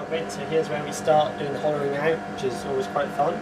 little bit. So here's where we start doing the hollowing out, which is always quite fun.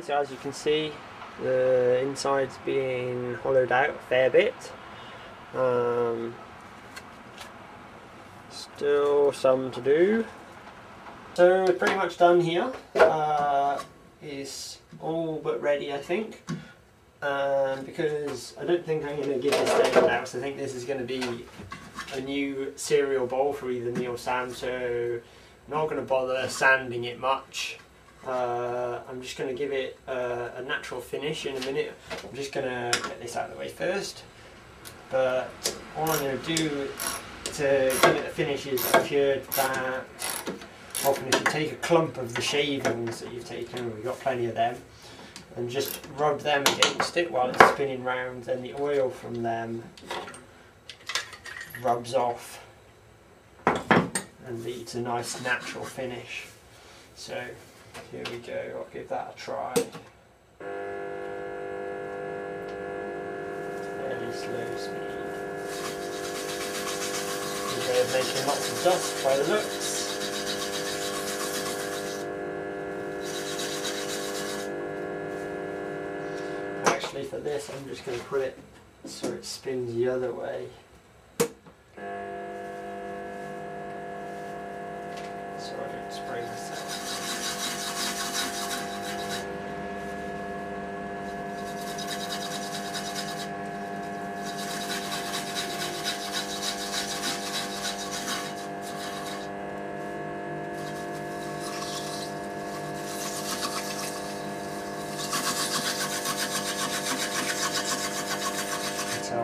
So as you can see, the inside's being hollowed out a fair bit. Still some to do. So we're pretty much done here. It's all but ready, I think. Because I don't think I'm going to give this to anyone else. I think this is going to be a new serial bowl for either me or Sam, so I'm not going to bother sanding it much. I'm just going to give it a natural finish in a minute. I'm just going to get this out of the way first. But all I'm going to do to give it a finish is I've heard that often if you take a clump of the shavings that you've taken, we've got plenty of them, and just rub them against it while it's spinning round, then the oil from them rubs off and leaves a nice natural finish. So here we go, I'll give that a try. Fairly slow speed. Good way of making lots of dust by the looks. Actually for this I'm just going to put it so it spins the other way. So I don't spray myself.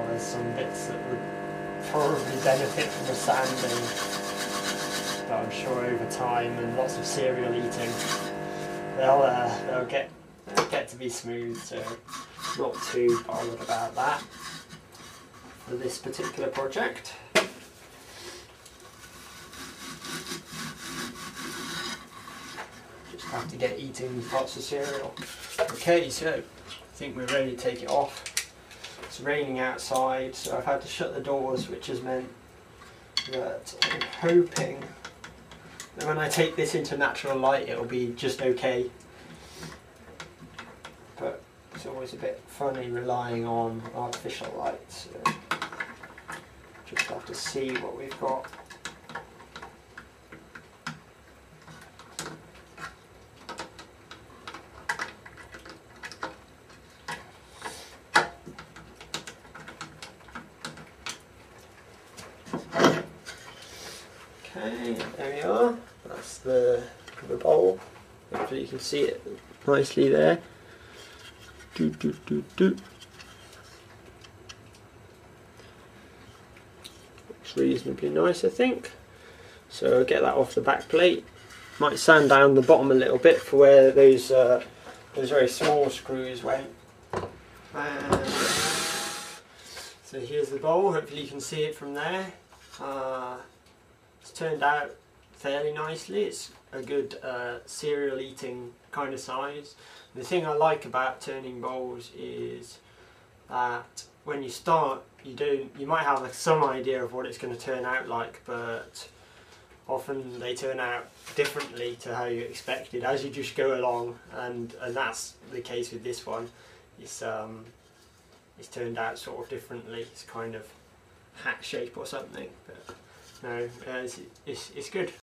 There's some bits that would probably benefit from a sanding, but I'm sure over time and lots of cereal eating they'll get to be smooth, so not too bothered about that for this particular project. Just have to get eating lots of cereal. Okay, so I think we're ready to take it off. It's raining outside, so I've had to shut the doors, which has meant that I'm hoping that when I take this into natural light it'll be just okay. But it's always a bit funny relying on artificial light, so just have to see what we've got. Okay, there we are. That's the bowl. Hopefully you can see it nicely there. Looks reasonably nice, I think. So I'll get that off the back plate. Might sand down the bottom a little bit for where those very small screws went. And so here's the bowl. Hopefully you can see it from there. It's turned out fairly nicely. It's a good cereal eating kind of size. The thing I like about turning bowls is that when you start, you might have some idea of what it's going to turn out like, but often they turn out differently to how you expected as you just go along, and that's the case with this one. It's turned out sort of differently. It's kind of hat shape or something, but no, it's good.